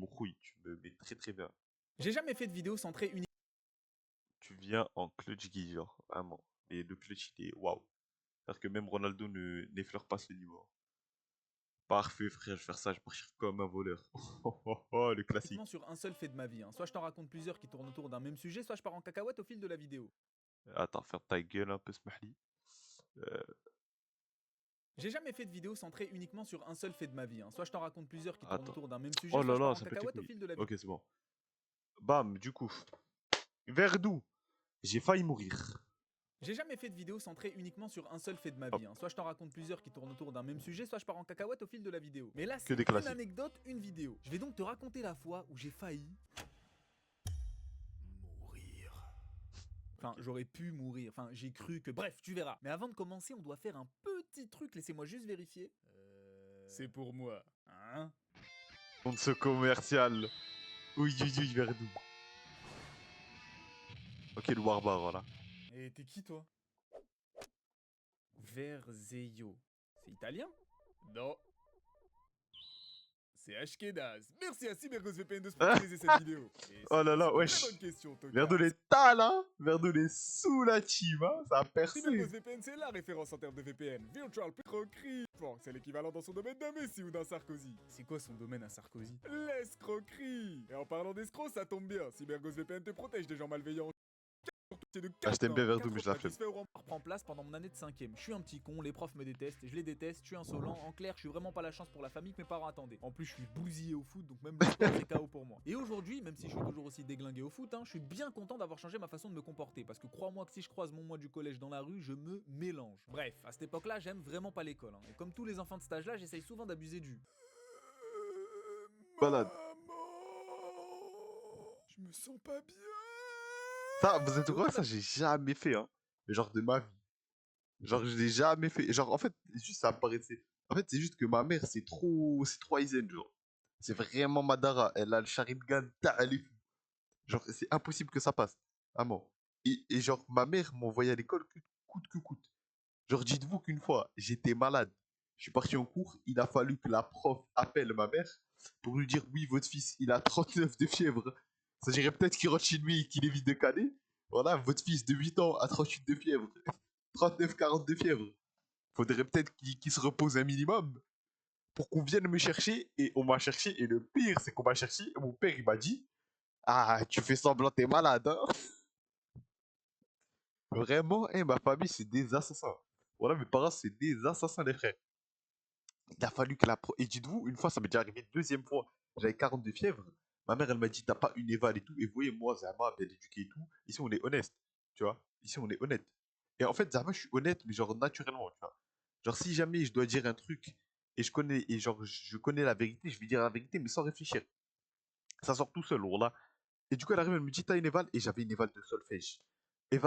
mon couille, tu me mets très très bien. J'ai jamais fait de vidéo centrée uniquement. Tu viens en clutch guy, genre, vraiment. Et le clutch, il est waouh. C'est-à-dire que même Ronaldo n'effleure pas ce niveau. Parfait, frère, je vais faire ça, je vais partir comme un voleur. Oh, le classique. Sur un seul fait de ma vie. Soit je t'en raconte plusieurs qui tournent autour d'un même sujet, soit je pars en cacahuète au fil de la vidéo. Attends, ferme ta gueule un peu, Smahli. Euh, J'ai jamais fait de vidéo centrée uniquement sur un seul fait de ma vie. Soit je t'en raconte plusieurs qui tournent attends. autour d'un même sujet, Oh soit là je là, pars en ça pète les cacahuète au couilles. fil de la vidéo. Ok, c'est bon. Bam, du coup. Verdou. J'ai failli mourir. J'ai jamais fait de vidéo centrée uniquement sur un seul fait de ma Hop, vie. Soit je t'en raconte plusieurs qui tournent autour d'un même sujet, soit je pars en cacahuète au fil de la vidéo. Mais là, que c'est des une classiques. anecdote, une vidéo. Je vais donc te raconter la fois où j'ai failli mourir. Enfin, Ok. j'aurais pu mourir. Enfin, j'ai cru que. Bref, tu verras. Mais avant de commencer, on doit faire un petit truc. Laissez-moi juste vérifier. C'est pour moi. Hein? Contre ce commercial. Oui, oui, oui, Verdou. Ok, le Warbar, voilà. Et t'es qui, toi? Verzeio. C'est italien? Non. C'est Ashkenaz. Merci à CyberGhostVPN de sponsoriser cette vidéo. Et Oh c'est là là, une très wesh. bonne question, Verdou, Toka. les tas là. Verdou, les sous la team, hein. Ça a percé. CyberGhostVPN, c'est la référence en termes de VPN. Virtual Escroquerie. Bon, c'est l'équivalent dans son domaine d'un Messi ou d'un Sarkozy. C'est quoi son domaine à Sarkozy? L'escroquerie. Et en parlant d'escroc, ça tombe bien. CyberGhostVPN te protège des gens malveillants. C'est de Ah, je 4 t'aime bien, ans. Verdou, 4 mais je autres la flemme. satisfaits reprend place pendant mon année de 5ème. Je suis un petit con, les profs me détestent, je les déteste, je suis insolent. En clair, je suis vraiment pas la chance pour la famille que mes parents attendaient. En plus, je suis bousillé au foot, donc même le sport, c'est KO pour moi. Et aujourd'hui, même si je suis toujours aussi déglingué au foot, je suis bien content d'avoir changé ma façon de me comporter. Parce que crois-moi que si je croise mon moi du collège dans la rue, je me mélange. Bref, à cette époque-là, j'aime vraiment pas l'école. Et comme tous les enfants de cet âge-là, j'essaye souvent d'abuser du. Balade. Je me sens pas bien. Ça, vous êtes Et au courant, autour ça, j'ai jamais fait, hein. Mais genre de ma vie. Genre, je l'ai jamais fait. Genre, en fait, juste ça me paraissait. En fait, c'est juste que ma mère, c'est trop Aizen, genre. C'est vraiment Madara. Elle a le Sharingan, elle est fou. Genre, c'est impossible que ça passe. Vraiment. Et genre, ma mère m'envoyait à l'école coûte que coûte. Genre, dites-vous qu'une fois, j'étais malade. Je suis parti en cours. Il a fallu que la prof appelle ma mère pour lui dire oui, votre fils, il a 39 de fièvre. Ça dirait peut-être qu'il rentre chez lui et qu'il évite de caler. Voilà, votre fils de 8 ans a 38 de fièvre. 39-40 de fièvre. Faudrait peut-être qu'il se repose un minimum pour qu'on vienne me chercher. Et on m'a cherché. Et le pire, c'est qu'on m'a cherché. Et mon père, il m'a dit ah, tu fais semblant, t'es malade, hein. Vraiment, hein, ma famille, c'est des assassins. Voilà, mes parents, c'est des assassins, les frères. Il a fallu que la pro... Et dites-vous, une fois, ça m'est déjà arrivé, deuxième fois, j'avais 40 de fièvre. Ma mère, elle m'a dit, t'as pas une éval et tout. Et vous voyez, moi, Zama, bien éduqué et tout. Ici, on est honnête, tu vois. Ici, on est honnête. Et en fait, Zama, je suis honnête, mais genre naturellement, tu vois. Genre, si jamais je dois dire un truc et genre, je connais la vérité, je vais dire la vérité, mais sans réfléchir. Ça sort tout seul, là. Et du coup, elle arrive, elle me dit, t'as une éval? Et j'avais une éval de solfège.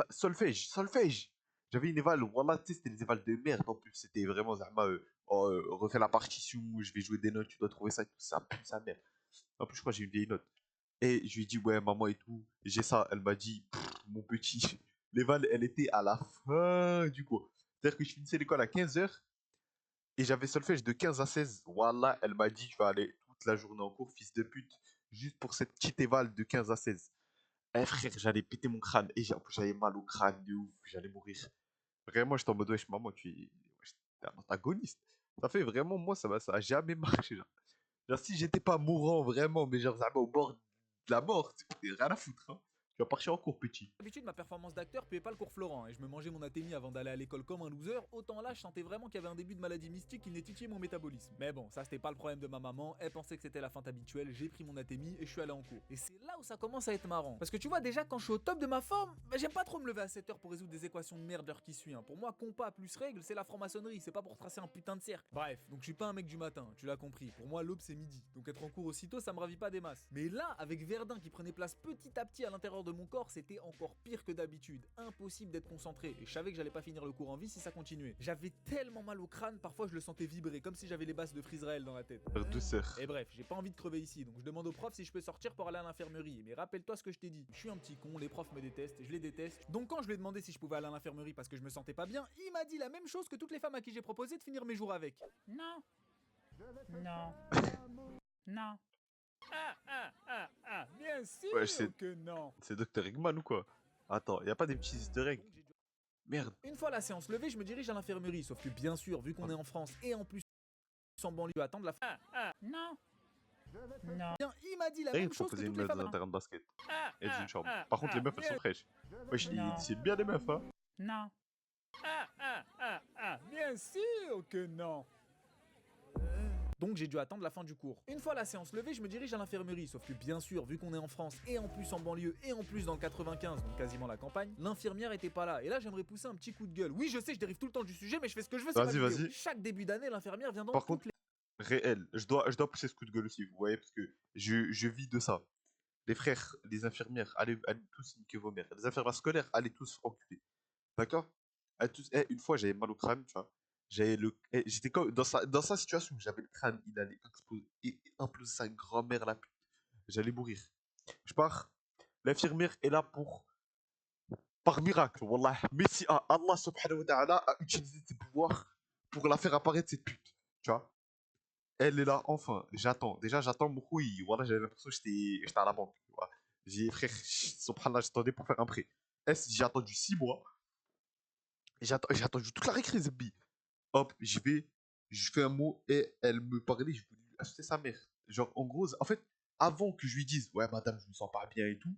Solfège, solfège. J'avais une éval, voilà, tu sais, c'était des évals de merde en plus. C'était vraiment, Zahma, refais la partition, je vais jouer des notes, tu dois trouver ça et tout. Ça pue sa mère. En plus, je crois que j'ai une vieille note. Et je lui ai dit, ouais, maman et tout, j'ai ça. Elle m'a dit, mon petit, l'éval, elle était à la fin du cours. C'est-à-dire que je finissais l'école à 15h et j'avais solfège de 15 à 16. Voilà, elle m'a dit, tu vas aller toute la journée en cours, fils de pute, juste pour cette petite éval de 15 à 16. Eh frère, j'allais péter mon crâne. Et en plus, j'avais mal au crâne de ouf. J'allais mourir. Vraiment, j'étais en mode, wesh, maman, wesh, t'es un antagoniste. Ça fait vraiment, moi, ça a jamais marché. Genre, si j'étais pas mourant, vraiment, mais genre, ça au bord de la mort, rien à foutre. Hein. Tu vas partir en cours, petit. D'habitude, ma performance d'acteur payait pas le cours Florent et je me mangeais mon atémie avant d'aller à l'école comme un loser. Autant là, je sentais vraiment qu'il y avait un début de maladie mystique qui venait titiller mon métabolisme. Mais bon, ça c'était pas le problème de ma maman. Elle pensait que c'était la feinte habituelle. J'ai pris mon atémie et je suis allé en cours. Et c'est là où ça commence à être marrant. Parce que tu vois, déjà quand je suis au top de ma forme, j'aime pas trop me lever à 7h pour résoudre des équations de merde l'heure qui suit. Pour moi, compas plus règle, c'est la franc-maçonnerie. C'est pas pour tracer un putain de cercle. Bref, donc je suis pas un mec du matin. Tu l'as compris. Pour moi, l'aube c'est midi. Donc être en cours aussitôt, ça me ravit pas des masses. Mais là, avec Verdun qui prenait place petit à petit à l'intérieur de mon corps, c'était encore pire que d'habitude. Impossible d'être concentré. Et je savais que j'allais pas finir le cours en vie si ça continuait. J'avais tellement mal au crâne, parfois je le sentais vibrer, comme si j'avais les basses de Frisrael dans la tête. Frère de sœur. Et bref, j'ai pas envie de crever ici, donc je demande au prof si je peux sortir pour aller à l'infirmerie. Mais rappelle-toi ce que je t'ai dit. Je suis un petit con, les profs me détestent, je les déteste. Donc quand je lui ai demandé si je pouvais aller à l'infirmerie parce que je me sentais pas bien, il m'a dit la même chose que toutes les femmes à qui j'ai proposé de finir mes jours avec. Non. Non. Non. Bien Ouais, sûr que non. c'est Dr. Eggman ou quoi? Attends, y a pas des petits easter eggs? Merde. Une fois la séance levée, je me dirige à l'infirmerie, sauf que bien sûr, vu qu'on est en France et en plus en banlieue, attendre la fin. Non. Non. Bien, il m'a dit la Et il même me chose que proposer une toutes les meuf dans femmes. un terrain de basket et dans une chambre. Par contre, les meufs, elles sont Bien. fraîches. Wesh, Non. c'est bien les meufs, hein? Non. Bien sûr que non. Donc j'ai dû attendre la fin du cours. Une fois la séance levée, je me dirige à l'infirmerie, sauf que bien sûr, vu qu'on est en France et en plus en banlieue et en plus dans le 95, donc quasiment la campagne, l'infirmière était pas là. Et là, j'aimerais pousser un petit coup de gueule. Oui, je sais, je dérive tout le temps du sujet, mais je fais ce que je veux, c'est ma Vas-y, vidéo. vas-y. Chaque début d'année, l'infirmière vient dans Par toutes contre, les... réel, je dois pousser ce coup de gueule aussi, vous voyez, parce que je vis de ça. Les frères, les infirmières, allez tous niquer vos mères. Les infirmières scolaires, allez tous enculer. D'accord? Allez tous... une fois, j'avais mal au crâne, tu vois. J'étais comme dans sa situation, j'avais le crâne, il allait exploser, et imploser sa grand-mère la pute. J'allais mourir. Je pars. L'infirmière est là par miracle, wallah. Mais si Allah subhanahu wa ta'ala a utilisé ses pouvoirs pour la faire apparaître cette pute. Tu vois? Elle est là, enfin. J'attends. Déjà, j'attends mon couille. Voilà, j'avais l'impression que j'étais à la banque. Tu vois. J'ai dit, frère, subhanallah, j'attendais pour faire un prêt. J'ai attendu 6 mois. J'ai attendu toute la récré, Zebbi. Hop, je fais un mot et elle me parlait, je voulais lui acheter sa mère. Genre, en gros, en fait, avant que je lui dise, ouais, madame, je me sens pas bien et tout,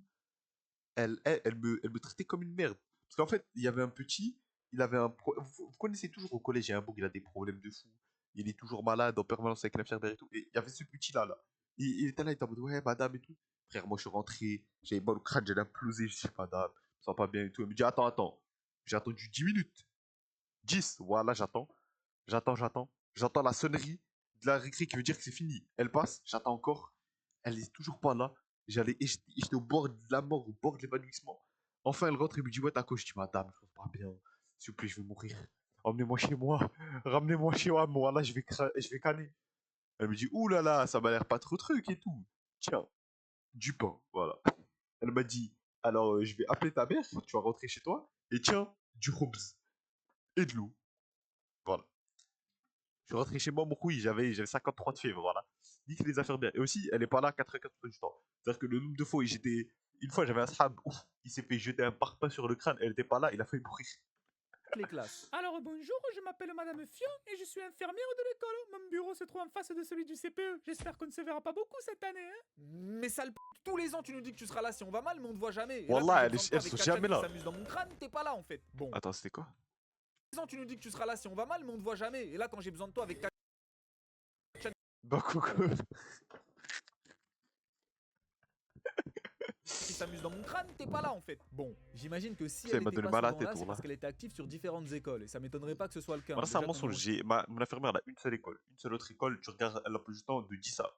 elle me traitait comme une merde. Parce qu'en fait, il y avait un petit, il avait vous connaissez toujours au collège, il y a un bouc, il a des problèmes de fou. Il est toujours malade en permanence avec l'infirmière et tout. Et il y avait ce petit-là, là. Il était là, il était en mode, ouais, madame et tout. Frère, moi, je suis rentré, j'avais mal au crâne, j'allais implosé. Je dis, madame, je me sens pas bien et tout. Elle me dit, attends. J'ai attendu 10 minutes. 10, voilà, j'attends. J'entends la sonnerie de la récré qui veut dire que c'est fini. Elle passe, j'attends encore. Elle est toujours pas là. J'étais au bord de la mort, au bord de l'évanouissement. Enfin, elle rentre et me dit, ouais, t'as quoi? Je dis, madame, je me sens pas bien. S'il vous plaît, je vais mourir. Emmenez-moi chez moi. Ramenez-moi chez moi. Moi, là, je vais canner. Elle me dit, ouh là là, ça m'a l'air pas trop truc et tout. Tiens, du pain, voilà. Elle m'a dit, alors, je vais appeler ta mère, tu vas rentrer chez toi. Et tiens, du khubz et de l'eau. Voilà. Je suis rentré chez moi, mon couille, j'avais 53 de fièvre, voilà. Nique les affaires bien. Et aussi, elle est pas là 84% du temps. C'est-à-dire que le nombre de fois où j'étais. Une fois, j'avais un sahab, ouf, il s'est fait jeter un parpaing sur le crâne, elle était pas là, il a failli mourir. les classes. Alors bonjour, je m'appelle Madame Fion et je suis infirmière de l'école. Mon bureau se trouve en face de celui du CPE. J'espère qu'on ne se verra pas beaucoup cette année, hein. Mais sale p... tous les ans tu nous dis que tu seras là si on va mal, mais on te voit jamais. Et là quand Wallah, j'ai besoin de toi elles avec sont Kachan jamais qui là. s'amuse dans mon crâne, t'es pas là en fait. Bon. Attends, c'était quoi? Tous les ans tu nous dis que tu seras là si on va mal, mais on te voit jamais. Et là quand j'ai besoin de toi avec Kachan Bah, coucou. qui s'amuse dans mon crâne, t'es pas là en fait. Bon, j'imagine que si Ça, elle il m'a était donné pas mal à la souvent là, tête, c'est parce wallah. qu'elle était active sur différentes écoles. Et ça m'étonnerait pas que ce soit le cas, hein. Voilà, c'est un Déjà mensonge. ton... Mon infirmière, elle a une seule école. Une seule autre école, tu regardes, elle a plus du temps de 10 à.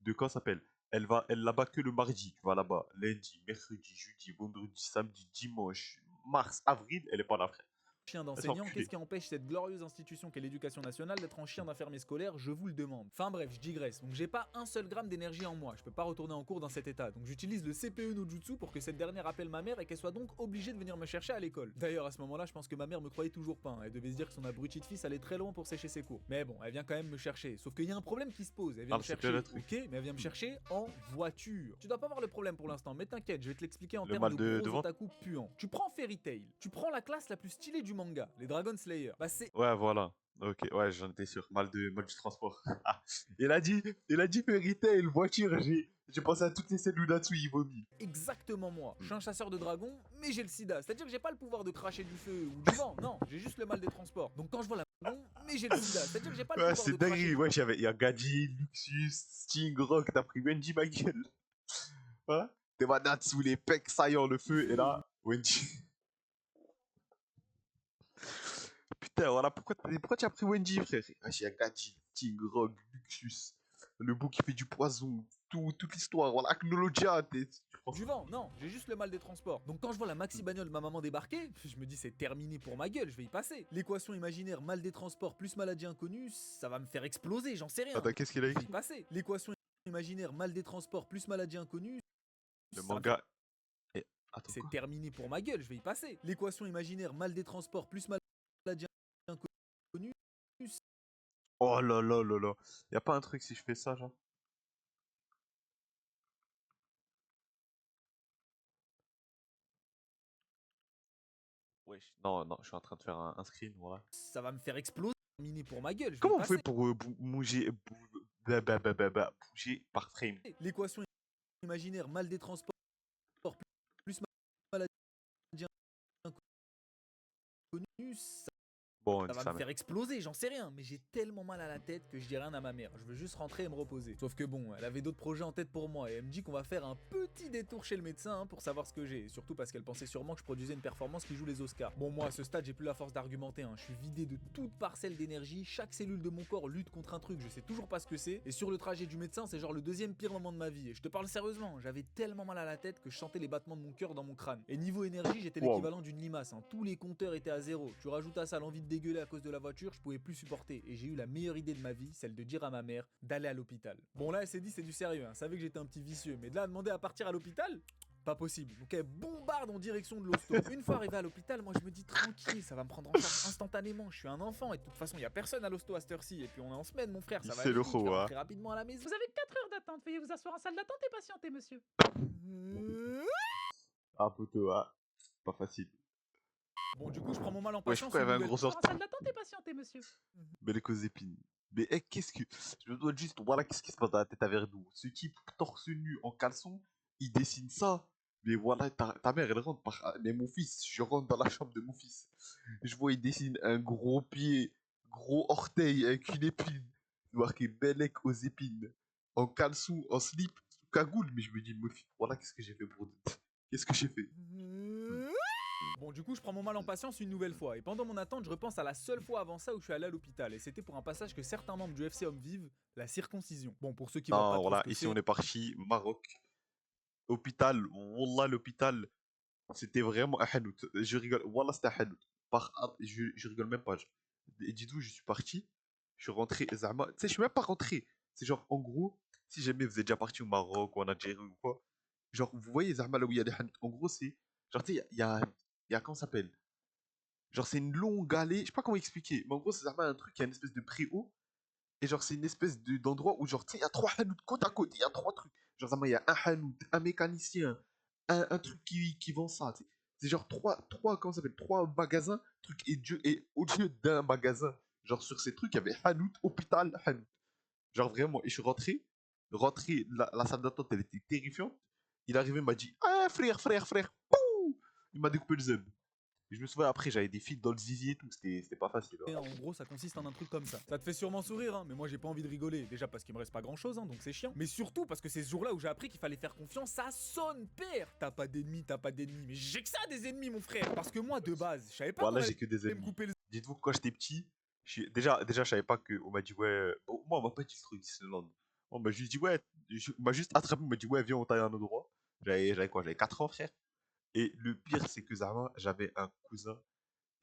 De quand ça s'appelle? Elle là-bas que le mardi. Tu vas là-bas. Lundi, mercredi, jeudi, vendredi, samedi, dimanche, mars, avril, elle est pas là, frère. chien Elle s'est d'enseignant, enculée. qu'est-ce qui empêche cette glorieuse institution qu'est l'éducation nationale d'être en chien d'infirmier scolaire? Je vous le demande. Enfin bref, je digresse. Donc j'ai pas un seul gramme d'énergie en moi. Je peux pas retourner en cours dans cet état. Donc j'utilise le CPE no jutsu pour que cette dernière appelle ma mère et qu'elle soit donc obligée de venir me chercher à l'école. D'ailleurs, à ce moment-là, je pense que ma mère me croyait toujours pas, hein. Elle devait se dire que son abruti de fils allait très loin pour sécher ses cours. Mais bon, elle vient quand même me chercher. Sauf qu'il y a un problème qui se pose. Elle vient Ah, me c'est bien chercher, le truc. ok, mais elle vient me chercher en voiture. Tu dois pas voir le problème pour l'instant, mais t'inquiète, je vais te l'expliquer en Le termes mal de de gros ventre? otaku puants. Tu prends Fairy Tail, tu prends la classe la plus stylée du manga, les Dragon Slayer. Bah c'est Ouais, voilà. Ok, ouais, j'en étais sûr. Mal du transport. Il a dit Fairy Tail, voiture. J'ai pensé à toutes les scènes où Natsu il vomit. exactement moi. Je Hmm. suis un chasseur de dragons, mais j'ai le sida. C'est-à-dire que j'ai pas le pouvoir de cracher du feu ou du vent. Non, j'ai juste le mal des transports. Donc quand je vois la dragon, mais j'ai le sida. C'est-à-dire que j'ai pas le Ouais, pouvoir de c'est cracher dingue. du Ouais, il y a Gadji, Luxus, Sting, Rock. T'as pris Wendy, ma gueule. Voilà. T'es ma Natsu, les pecs saillants, le feu. Et feu ou là, Wendy. Putain, voilà. Pourquoi tu as pris Wendy, frère? Ouais, il y a Gadji, Sting, Rock, Luxus. Le bouc qui fait du poison. Toute l'histoire. Voilà, Agnologia. du vent. Non, j'ai juste le mal des transports. Donc quand je vois la maxi bagnole de ma maman débarquer, je me dis c'est terminé pour ma gueule, je vais y passer. L'équation imaginaire mal des transports plus maladie inconnue, ça va me faire exploser, j'en sais rien. Attends, qu'est-ce qu'il a Je vais y écrit? passer. L'équation imaginaire mal des transports plus maladie inconnue, Le ça va me faire... manga. Et... Attends, C'est quoi? terminé pour ma gueule, je vais y passer. L'équation imaginaire mal des transports plus maladie inconnue, Oh là là là là. Y a pas un truc si je fais ça, genre? Wesh. Non, non, je suis en train de faire un screen, voilà. Ça va me faire exploser, miner pour ma gueule, je vais Comment on passer. fait pour bouger par frame? L'équation imaginaire, mal des transports, plus maladie inconnue, Bon, on ça dit va me ça, mais. faire exploser, j'en sais rien, mais j'ai tellement mal à la tête que je dis rien à ma mère. Je veux juste rentrer et me reposer. Sauf que bon, elle avait d'autres projets en tête pour moi et elle me dit qu'on va faire un petit détour chez le médecin pour savoir ce que j'ai. Et surtout parce qu'elle pensait sûrement que je produisais une performance qui joue les Oscars. Bon, moi à ce stade, j'ai plus la force d'argumenter. Je suis vidé de toute parcelle d'énergie. Chaque cellule de mon corps lutte contre un truc, je sais toujours pas ce que c'est. Et sur le trajet du médecin, c'est genre le deuxième pire moment de ma vie. Et je te parle sérieusement, j'avais tellement mal à la tête que je sentais les battements de mon cœur dans mon crâne. Et niveau énergie, j'étais Wow. l'équivalent d'une limace. Tous les compteurs étaient à zéro. Tu rajoutes à ça l'envie de dégueuler à cause de la voiture, je pouvais plus supporter et j'ai eu la meilleure idée de ma vie, celle de dire à ma mère d'aller à l'hôpital. Bon là elle s'est dit c'est du sérieux, savait que j'étais un petit vicieux, mais de là à demander à partir à l'hôpital, pas possible. Donc elle bombarde en direction de l'hosto. Une fois arrivé à l'hôpital, moi je me dis tranquille, ça va me prendre en charge instantanément. Je suis un enfant et de toute façon il y a personne à l'hosto à cette heure-ci. Et puis on est en semaine mon frère, ça va C'est aller le vite, je vais haut, hein. rentrer rapidement à la maison. Vous avez 4 heures d'attente, veuillez vous asseoir en salle d'attente et patienter monsieur. Ah, poteau, ah. Pas facile. Bon du coup je prends mon mal en Wesh, patience pourquoi il y une avait un nouvelle gros fois. En orteil? salle d'attente et patienter monsieur. Mais les causes épines. Mais qu'est-ce que. Je me dois juste. Voilà, qu'est-ce qui se passe dans la tête à Verdou? Ce type, torse nu, en caleçon, il dessine ça. Mais voilà, ta mère, elle rentre par. Mais mon fils, je rentre dans la chambre de mon fils. Je vois, il dessine un gros pied, gros orteil avec une épine. Marqué Bellec aux épines. En caleçon, en slip, sous cagoule. Mais je me dis, mon fils, voilà, qu'est-ce que j'ai fait pour. Qu'est-ce que j'ai fait? Bon, du coup, je prends mon mal en patience une nouvelle fois. Et pendant mon attente, je repense à la seule fois avant ça où je suis allé à l'hôpital. Et c'était pour un passage que certains membres du FC Hommes vivent, la circoncision. Bon, pour ceux qui voient pas Non, trop ce voilà, que ici on c'est. est parti, Maroc. Hôpital, Wallah, l'hôpital, c'était vraiment un hanout. Je rigole, Wallah, c'était un hanout. Je rigole même pas. Et dites-vous, je suis parti, je suis rentré, Zama. Tu sais, je suis même pas rentré. C'est genre, en gros, si jamais vous êtes déjà parti au Maroc ou en Algérie ou quoi, genre, vous voyez Zama là où il y a des hanouts. En gros, c'est, genre, tu sais, comment ça s'appelle? Genre, c'est une longue allée, je sais pas comment expliquer, mais en gros, c'est Zama un truc, il y a une espèce de préau. Et genre, c'est une espèce d'endroit où, genre, tu sais, il y a trois Hanout côte à côte, il y a trois trucs. Genre, il y a un Hanout, un mécanicien, un truc qui vend ça, tu sais. C'est genre comment ça s'appelle, trois magasins, trucs, et au lieu d'un magasin, genre, sur ces trucs, il y avait Hanout, hôpital, Hanout. Genre, vraiment, et je suis rentré, la salle d'attente, elle était terrifiante. Il est arrivé, il m'a dit, ah, frère, pouh. Il m'a découpé le zeb. Et je me souviens, après, j'avais des fils dans le zizi et tout, c'était pas facile. Et Hein. en gros, ça consiste en un truc comme ça. Ça te fait sûrement sourire, mais moi j'ai pas envie de rigoler. Déjà parce qu'il me reste pas grand chose, donc c'est chiant. Mais surtout parce que c'est ce jour-là où j'ai appris qu'il fallait faire confiance à son père. T'as pas d'ennemis. Mais j'ai que ça des ennemis, mon frère. Parce que moi, de base, je savais pas qu'on Voilà, allait j'ai que des me ennemis. couper le. Dites-vous que quand j'étais petit, déjà, je savais pas que. On m'a dit, ouais. Bon, moi, on m'a pas dit ce truc Disneyland. On m'a juste dit, ouais. On m'a juste attrapé, on m'a dit, ouais, viens, on taille un endroit. J'avais quoi? J'avais 4 ans, frère. Et le pire, c'est que Zama, j'avais un cousin.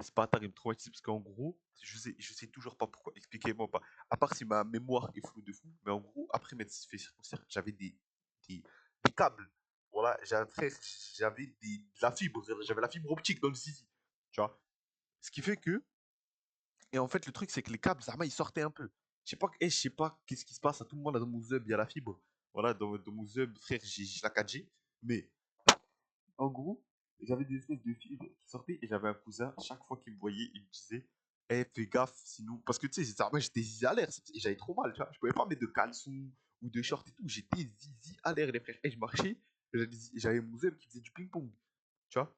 Ce bâtard, il me traumatise parce qu'en gros, je sais toujours pas pourquoi. Expliquez-moi pas. À part si ma mémoire est floue de fou. Mais en gros, après m'être fait circoncire, j'avais des, des câbles. Voilà, frère, j'avais de la fibre. J'avais la fibre optique dans le zizi. Tu vois? Ce qui fait que et en fait, le truc, c'est que les câbles, Zama, ils sortaient un peu. Je sais pas qu'est-ce qui se passe à tout le monde là, dans mon zub, il y a la fibre. Voilà, dans mon zub, frère, j'ai la 4G. Mais en gros, j'avais des espèces de fibres qui sortaient et j'avais un cousin, chaque fois qu'il me voyait, il me disait, eh, fais gaffe, sinon. Parce que tu sais, Zama, j'étais zizi à l'air, et j'avais trop mal, tu vois. Je pouvais pas mettre de caleçon ou de short et tout. J'étais zizi à l'air, les frères. Et je marchais, et j'avais mon zub qui faisait du ping-pong, tu vois.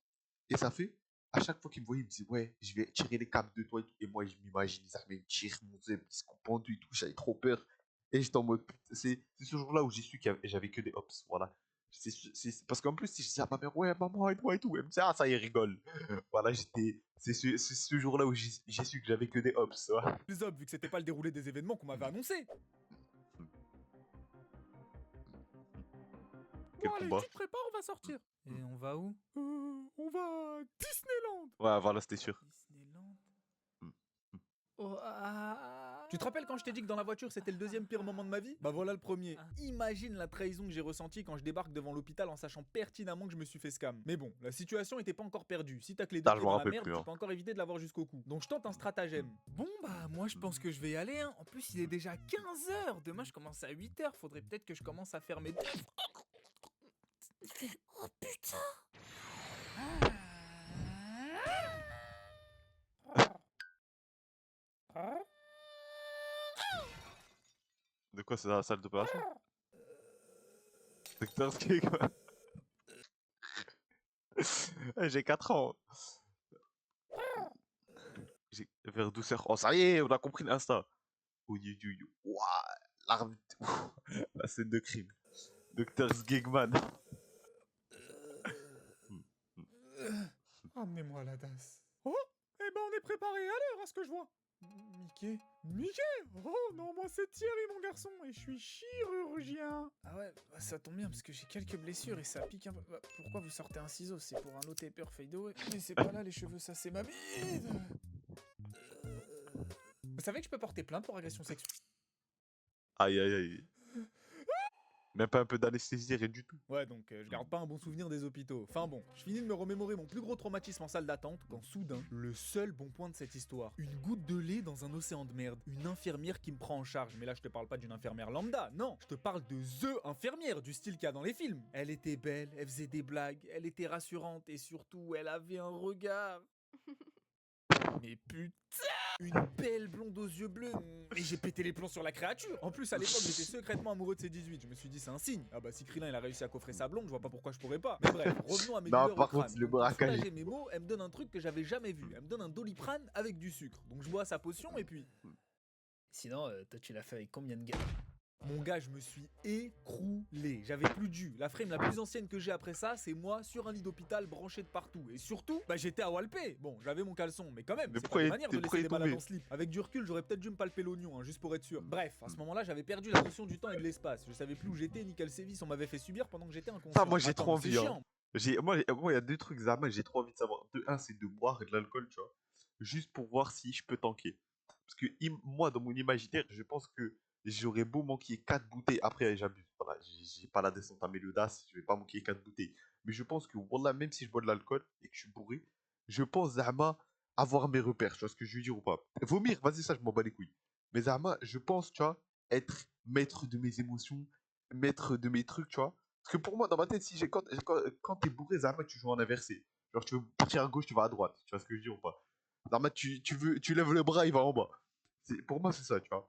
Et ça fait, à chaque fois qu'il me voyait, il me disait, ouais, je vais tirer les câbles de toi et tout. Et moi, je m'imagine, ça me tire mon zeb, ils se pendu et tout, j'avais trop peur. Et j'étais en mode, putain, c'est ce jour-là où j'ai su que j'avais que des hops, voilà. Parce qu'en plus, si je disais à ma mère, ouais, maman, aide-moi et tout, elle me disait, ah, ça y est, rigole. Voilà, c'est ce jour-là où j'ai su que j'avais que des hops, voilà. Les hommes, vu que c'était pas le déroulé des événements qu'on m'avait annoncé. Bon Quel allez, combat. tu te prépares, on va sortir. Et on va où? On va à Disneyland. Ouais, voilà, c'était sûr. Disneyland. Mm. Oh, Tu te rappelles quand je t'ai dit que dans la voiture c'était le deuxième pire moment de ma vie? Bah voilà le premier. Imagine la trahison que j'ai ressentie quand je débarque devant l'hôpital en sachant pertinemment que je me suis fait scam. Mais bon, la situation était pas encore perdue. Si t'as que les deux Ah, je pieds m'en dans la rappelle merde, plus, tu hein. peux encore éviter de l'avoir jusqu'au cou. Donc je tente un stratagème. Bon bah moi je pense que je vais y aller. En plus il est déjà 15h. Demain je commence à 8h. Faudrait peut-être que je commence à faire mes... Oh putain. Quoi, c'est dans la salle d'opération? Docteur Skegman. J'ai 4 ans. Vers douceur. Oh, ça y est, on a compris l'instant. Oui, oui, oui. Ouah, l'arme. La scène de crime. Docteur Skegman. Emmenez-moi la DAS. Oh, eh ben on est préparé à l'heure à ce que je vois. Mickey? Mickey? Oh non, moi c'est Thierry mon garçon et je suis chirurgien. Ah ouais, bah, ça tombe bien parce que j'ai quelques blessures et ça pique un peu. Bah, pourquoi vous sortez un ciseau? C'est pour un low taper fade away. Mais c'est pas là les cheveux, ça c'est ma bide. Vous savez que je peux porter plainte pour agression sexuelle? Aïe, aïe, aïe. Même pas un peu d'anesthésie, rien du tout. Ouais, donc je garde pas un bon souvenir des hôpitaux. Enfin bon, je finis de me remémorer mon plus gros traumatisme en salle d'attente quand soudain, le seul bon point de cette histoire, une goutte de lait dans un océan de merde, une infirmière qui me prend en charge. Mais là, je te parle pas d'une infirmière lambda, non, je te parle de THE infirmière du style qu'il y a dans les films. Elle était belle, elle faisait des blagues, elle était rassurante et surtout, elle avait un regard. Mais putain, une belle blonde aux yeux bleus. Mais j'ai pété les plombs sur la créature. En plus, à l'époque, j'étais secrètement amoureux de ses 18. Je me suis dit, c'est un signe. Ah bah, si Krillin il a réussi à coffrer sa blonde, je vois pas pourquoi je pourrais pas. Mais bref, revenons à mes Non, douleurs au par crâne. contre, le Donc, pour braquage. soulager mes maux, elle me donne un truc que j'avais jamais vu. Elle me donne un Doliprane avec du sucre. Donc, je bois sa potion et puis. Sinon, toi, tu l'as fait avec combien de gars? Mon gars, je me suis écroulé. J'avais plus de jus. La frame la plus ancienne que j'ai après ça, c'est moi sur un lit d'hôpital branché de partout. Et surtout, bah j'étais à Walpé. Bon, j'avais mon caleçon, mais quand même, Mais c'est pas pourquoi des il manières de pourquoi laisser il des est malades tombé? en slip. Avec du recul, j'aurais peut-être dû me palper l'oignon, hein, juste pour être sûr. Bref, à ce moment-là, j'avais perdu la notion du temps et de l'espace. Je savais plus où j'étais ni quel sévice on m'avait fait subir pendant que j'étais inconscient. Ça, moi, j'ai Attends, trop mais c'est envie, hein. chiant. Moi, il y a deux trucs, Zama, j'ai trop envie de savoir. De un, c'est de boire et de l'alcool, tu vois. Juste pour voir si je peux tanker. Parce que moi, dans mon imaginaire, je pense que j'aurais beau manquer 4 bouteilles. Après, j'abuse. Voilà, j'ai pas la descente à Mélodas, je vais pas manquer 4 bouteilles. Mais je pense que, Wallah, même si je bois de l'alcool et que je suis bourré, je pense, Zama, avoir mes repères. Tu vois ce que je veux dire ou pas? Vomir, vas-y, ça, je m'en bats les couilles. Mais Zama, je pense, tu vois, être maître de mes émotions, maître de mes trucs, tu vois. Parce que pour moi, dans ma tête, si quand t'es bourré, Zama, tu joues en inversé. Genre, tu veux partir à gauche, tu vas à droite. Tu vois ce que je veux dire ou pas? Zama, tu lèves le bras, il va en bas. Pour moi, c'est ça, tu vois.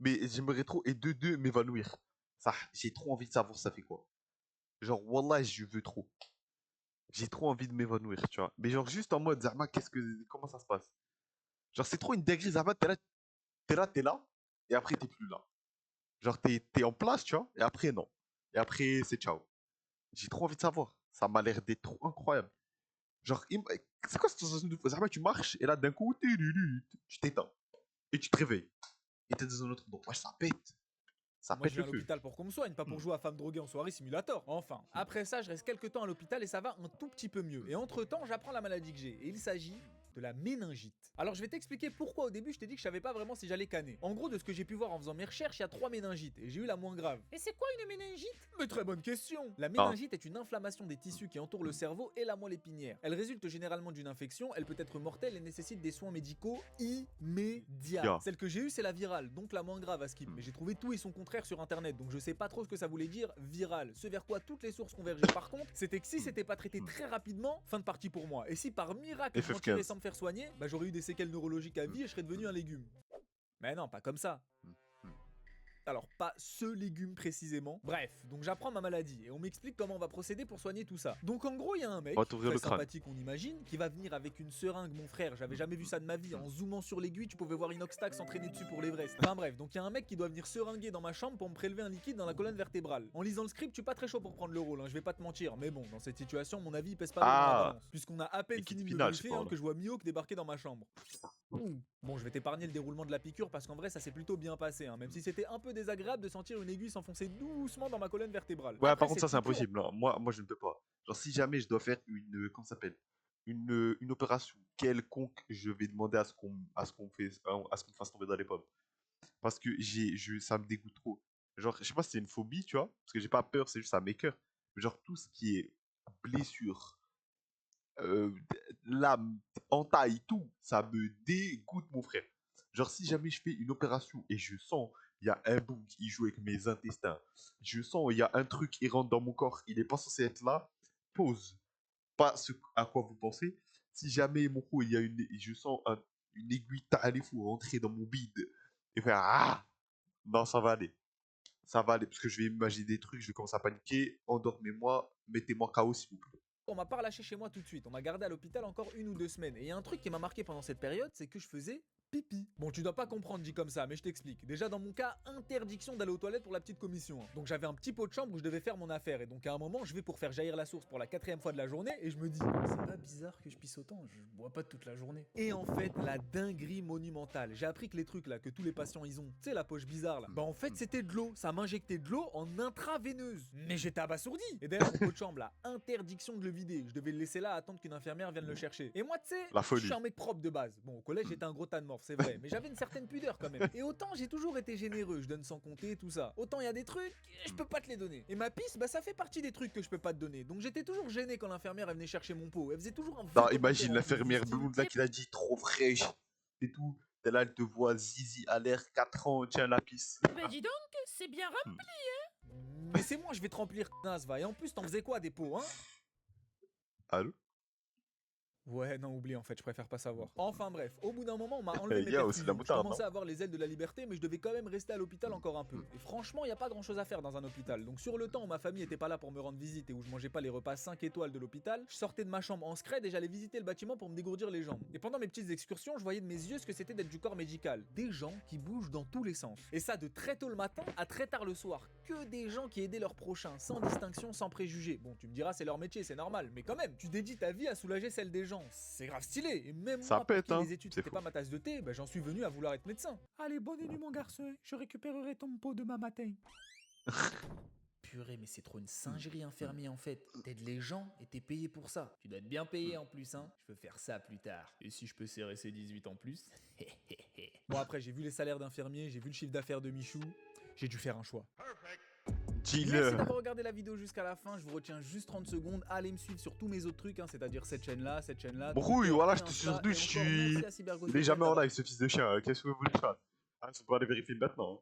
Mais j'aimerais trop, et de deux, m'évanouir. Ça, j'ai trop envie de savoir ça fait quoi. Genre, Wallah, je veux trop. J'ai trop envie de m'évanouir, tu vois. Mais genre, juste en mode, Zama, comment ça se passe? Genre, c'est trop une dinguerie, Zama, t'es là, et après, t'es plus là. Genre, t'es en place, tu vois, et après, non. Et après, c'est ciao. J'ai trop envie de savoir. Ça m'a l'air d'être trop incroyable. Genre, c'est quoi cette sensation de fou? Zama, tu marches, et là, d'un coup, tu t'éteins. Et tu te réveilles. Et t'es dans un autre monde. Ouais, ça pète. Ça Moi, je pète vais le à feu. l'hôpital pour qu'on me soigne, pas pour jouer à femme droguée en soirée simulator. Enfin, après ça, je reste quelques temps à l'hôpital et ça va un tout petit peu mieux. Et entre-temps, j'apprends la maladie que j'ai. Et il s'agit de la méningite. Alors je vais t'expliquer pourquoi au début je t'ai dit que je savais pas vraiment si j'allais canner. En gros, de ce que j'ai pu voir en faisant mes recherches, il y a 3 méningites et j'ai eu la moins grave. Et c'est quoi une méningite? Mais très bonne question. La Ah, méningite est une inflammation des tissus qui entourent le cerveau et la moelle épinière. Elle résulte généralement d'une infection, elle peut être mortelle et nécessite des soins médicaux immédiats. ya. Celle que j'ai eue, c'est la virale, donc la moins grave à skip. Mais j'ai trouvé tout et son contraire sur internet, donc je sais pas trop ce que ça voulait dire viral. Ce vers quoi toutes les sources convergeaient par contre, c'était que si c'était pas traité très rapidement, fin de partie pour moi. Et si par miracle je m'en tirais FF15. sans me faire soigner, bah j'aurais eu des séquelles neurologiques à vie et je serais devenu un légume. Mais non, pas comme ça. Alors, pas ce légume précisément. Bref, donc j'apprends ma maladie et on m'explique comment on va procéder pour soigner tout ça. Donc en gros, il y a un mec, On va t'ouvrir très le crâne. sympathique on imagine, qui va venir avec une seringue, mon frère, j'avais jamais vu ça de ma vie. En zoomant sur l'aiguille, tu pouvais voir Inoxtag s'entraîner dessus pour l'Everest. Enfin bref, donc il y a un mec qui doit venir seringuer dans ma chambre pour me prélever un liquide dans la colonne vertébrale. En lisant le script, je suis pas très chaud pour prendre le rôle, hein, je vais pas te mentir, mais bon, dans cette situation, mon avis il pèse pas lourd dans la Ah, balance. Puisqu'on a à peine liquide fini de me final, je sais griffer pas, hein, là. que je vois Mihawk débarquer dans ma chambre. Bon, je vais t'épargner le déroulement de la piqûre parce qu'en vrai, ça s'est plutôt bien passé, hein, même si c'était un peu désagréable de sentir une aiguille s'enfoncer doucement dans ma colonne vertébrale. Ouais, Après par contre, ça, cette c'est piqûre, impossible. Non. Moi, je ne peux pas. Genre, si jamais je dois faire comment ça s'appelle? Une opération quelconque, je vais demander à ce qu'on me fasse tomber dans les pommes. Parce que ça me dégoûte trop. Genre, je sais pas si c'est une phobie, tu vois, parce que j'ai pas peur, c'est juste ça m'écoeure. Mais genre, tout ce qui est blessure, euh, lame, entaille, tout, ça me dégoûte, mon frère. Genre, si jamais je fais une opération et je sens, il y a un bout qui joue avec mes intestins, je sens, il y a un truc qui rentre dans mon corps, il n'est pas censé être là, pause. Pas ce à quoi vous pensez. Si jamais, mon coup, je sens une aiguille fou rentrer dans mon bide et faire ah! Non, ça va aller. Ça va aller, parce que je vais imaginer des trucs, je vais commencer à paniquer. Endormez-moi, mettez-moi KO s'il vous plaît. On m'a pas relâché chez moi tout de suite, on m'a gardé à l'hôpital encore 1 ou 2 semaines. Et il y a un truc qui m'a marqué pendant cette période, c'est que je faisais pipi. Bon, tu dois pas comprendre dit comme ça, mais je t'explique. Déjà dans mon cas, interdiction d'aller aux toilettes pour la petite commission, hein. Donc j'avais un petit pot de chambre où je devais faire mon affaire. Et donc à un moment, je vais pour faire jaillir la source pour la 4e fois de la journée et je me dis, c'est pas bizarre que je pisse autant, je bois pas toute la journée. Et en fait, la dinguerie monumentale. J'ai appris que les trucs là que tous les patients ils ont, tu sais la poche bizarre là. Bah en fait c'était de l'eau, ça m'injectait de l'eau en intraveineuse. Mais j'étais abasourdi. Et d'ailleurs mon pot de chambre là, interdiction de le vider. Je devais le laisser là, attendre qu'une infirmière vienne le chercher. Et moi tu sais, La je suis folie. un mec propre de base. Bon au collège j'étais un gros tas de morts, c'est vrai, mais j'avais une certaine pudeur quand même. Et autant j'ai toujours été généreux, je donne sans compter tout ça. Autant il y a des trucs, je peux pas te les donner. Et ma pisse, bah ça fait partie des trucs que je peux pas te donner. Donc j'étais toujours gêné quand l'infirmière elle venait chercher mon pot. Elle faisait toujours un Non, vieux imagine commentaire en guise du l'infirmière style, blonde là qui l'a dit trop fraîche et tout. T'es là, elle te voit zizi à l'air 4 ans, tiens la pisse. Bah dis donc, c'est bien rempli. mais c'est moi, je vais te remplir, naze, va. Et en plus, t'en faisais quoi des pots, hein? Allô? Ouais, non, oublie en fait, je préfère pas savoir. Enfin bref, au bout d'un moment, on m'a enlevé mes Yo, c'est de la perfusions. Je moutarde, commençais non? à avoir les ailes de la liberté, mais je devais quand même rester à l'hôpital encore un peu. Et franchement, y a pas grand chose à faire dans un hôpital. Donc sur le temps où ma famille était pas là pour me rendre visite et où je mangeais pas les repas 5 étoiles de l'hôpital, je sortais de ma chambre en scred et j'allais visiter le bâtiment pour me dégourdir les jambes. Et pendant mes petites excursions, je voyais de mes yeux ce que c'était d'être du corps médical. Des gens qui bougent dans tous les sens. Et ça de très tôt le matin à très tard le soir. Que des gens qui aidaient leurs prochains, sans distinction, sans préjugés. Bon, tu me diras, c'est leur métier, c'est normal. Mais quand même, tu dédies ta vie à soulager celle des gens. C'est grave stylé. Et même Ça moi, pète, pour qui hein. les études C'est c'était fou. pas ma tasse de thé, bah, j'en suis venu à vouloir être médecin. Allez, bonne nuit mon garçon, je récupérerai ton pot demain matin. Purée, mais c'est trop une singerie infirmier en fait. T'aides les gens et t'es payé pour ça. Tu dois être bien payé en plus, hein. Je veux faire ça plus tard. Et si je peux serrer ces 18 en plus? Bon après, j'ai vu les salaires d'infirmiers, j'ai vu le chiffre d'affaires de Michou. J'ai dû faire un choix. Merci Dealer. d'avoir regardé la vidéo jusqu'à la fin, je vous retiens juste 30 secondes. Allez me suivre sur tous mes autres trucs, hein, c'est-à-dire cette chaîne-là, Brouille, Twitter, voilà, et je te suis Insta, sur et je encore suis. merci à Cyberghost Il est jamais en d'avoir live, ce fils de chien. Qu'est-ce que vous voulez faire? Ah, ça peut aller vérifier maintenant, hein.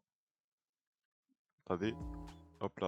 Attendez. Hop là.